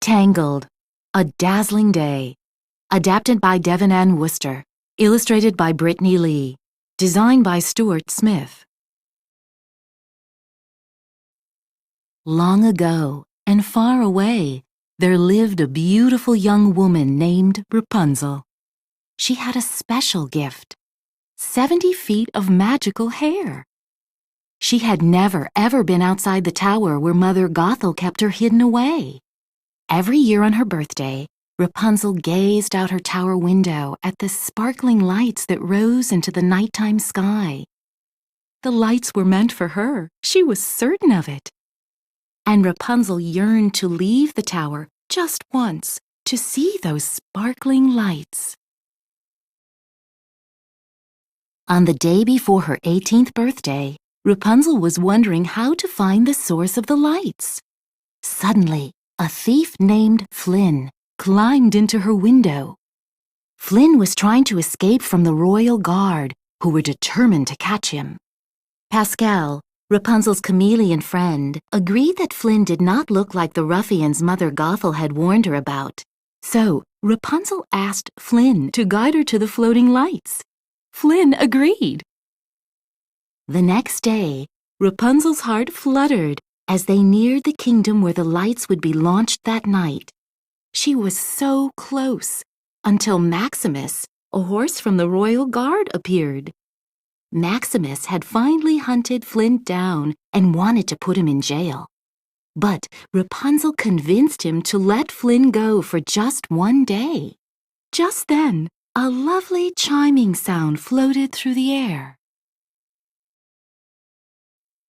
Tangled, A Dazzling Day. Adapted by Devin Ann Worcester. Illustrated by Brittany Lee. Designed by Stuart Smith. Long ago and far away, there lived a beautiful young woman named Rapunzel. She had a special gift: 70 feet of magical hair. She had never ever been outside the tower where Mother Gothel kept her hidden away. Every year on her birthday, Rapunzel gazed out her tower window at the sparkling lights that rose into the nighttime sky. The lights were meant for her, she was certain of it. And Rapunzel yearned to leave the tower just once to see those sparkling lights. On the day before her 18th birthday, Rapunzel was wondering how to find the source of the lights. Suddenly, a thief named Flynn climbed into her window. Flynn was trying to escape from the royal guard, who were determined to catch him. Pascal, Rapunzel's chameleon friend, agreed that Flynn did not look like the ruffians Mother Gothel had warned her about. So, Rapunzel asked Flynn to guide her to the floating lights. Flynn agreed. The next day, Rapunzel's heart fluttered as they neared the kingdom where the lights would be launched that night. She was so close until Maximus, a horse from the royal guard, appeared. Maximus had finally hunted Flynn down and wanted to put him in jail. But Rapunzel convinced him to let Flynn go for just one day. Just then, a lovely chiming sound floated through the air.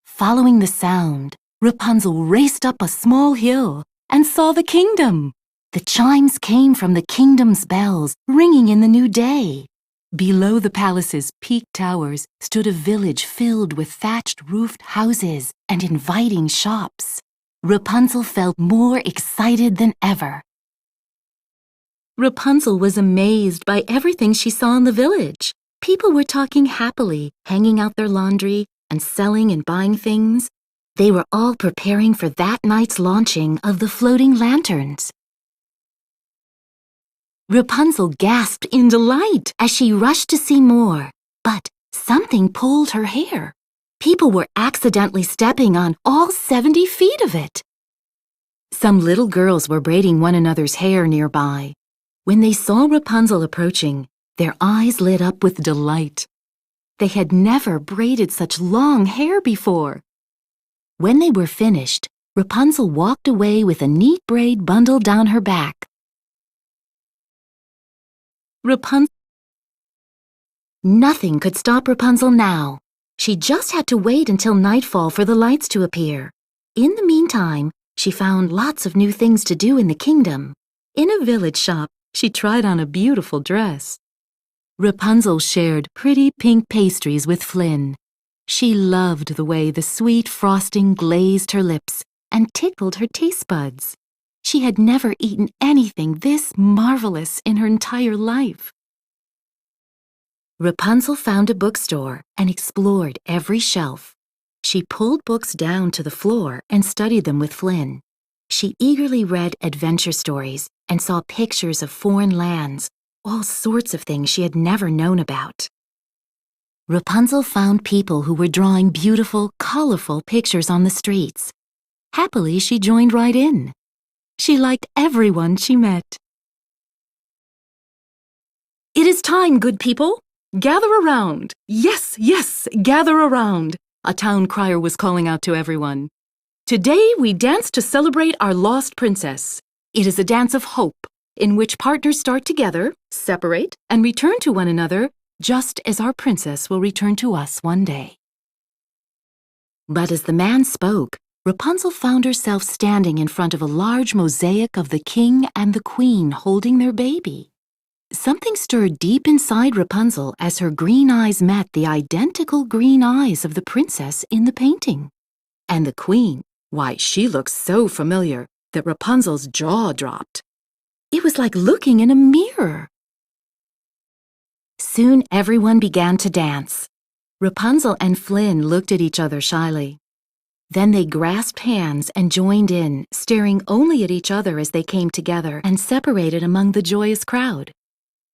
Following the sound, Rapunzel raced up a small hill and saw the kingdom. The chimes came from the kingdom's bells, ringing in the new day. Below the palace's peaked towers stood a village filled with thatched-roofed houses and inviting shops. Rapunzel felt more excited than ever. Rapunzel was amazed by everything she saw in the village. People were talking happily, hanging out their laundry, and selling and buying things. They were all preparing for that night's launching of the floating lanterns. Rapunzel gasped in delight as she rushed to see more, but something pulled her hair. People were accidentally stepping on all 70 feet of it. Some little girls were braiding one another's hair nearby. When they saw Rapunzel approaching, their eyes lit up with delight. They had never braided such long hair before. When they were finished, Rapunzel walked away with a neat braid bundled down her back. Nothing could stop Rapunzel now. She just had to wait until nightfall for the lights to appear. In the meantime, she found lots of new things to do in the kingdom. In a village shop, she tried on a beautiful dress. Rapunzel shared pretty pink pastries with Flynn. She loved the way the sweet frosting glazed her lips and tickled her taste buds. She had never eaten anything this marvelous in her entire life. Rapunzel found a bookstore and explored every shelf. She pulled books down to the floor and studied them with Flynn. She eagerly read adventure stories and saw pictures of foreign lands, all sorts of things she had never known about. Rapunzel found people who were drawing beautiful, colorful pictures on the streets. Happily, she joined right in. She liked everyone she met. "It is time, good people. Gather around. Yes, yes, gather around," a town crier was calling out to everyone. "Today we dance to celebrate our lost princess. It is a dance of hope, in which partners start together, separate, and return to one another, just as our princess will return to us one day." But as the man spoke, Rapunzel found herself standing in front of a large mosaic of the king and the queen holding their baby. Something stirred deep inside Rapunzel as her green eyes met the identical green eyes of the princess in the painting. And the queen, why, she looked so familiar that Rapunzel's jaw dropped. It was like looking in a mirror. Soon everyone began to dance. Rapunzel and Flynn looked at each other shyly. Then they grasped hands and joined in, staring only at each other as they came together and separated among the joyous crowd.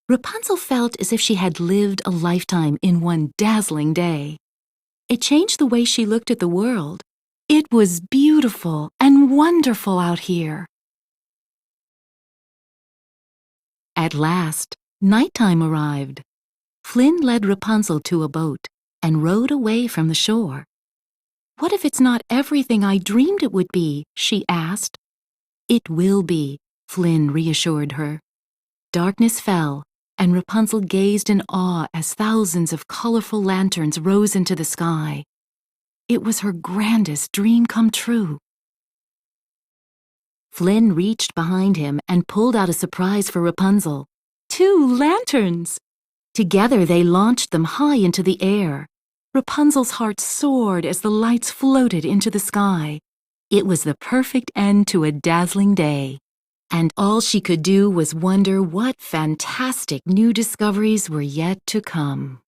Rapunzel felt as if she had lived a lifetime in one dazzling day. It changed the way she looked at the world. It was beautiful and wonderful out here. At last, nighttime arrived. Flynn led Rapunzel to a boat and rowed away from the shore. "What if it's not everything I dreamed it would be?" she asked. "It will be," Flynn reassured her. Darkness fell, and Rapunzel gazed in awe as thousands of colorful lanterns rose into the sky. It was her grandest dream come true. Flynn reached behind him and pulled out a surprise for Rapunzel. 2 lanterns! Together they launched them high into the air. Rapunzel's heart soared as the lights floated into the sky. It was the perfect end to a dazzling day, and all she could do was wonder what fantastic new discoveries were yet to come.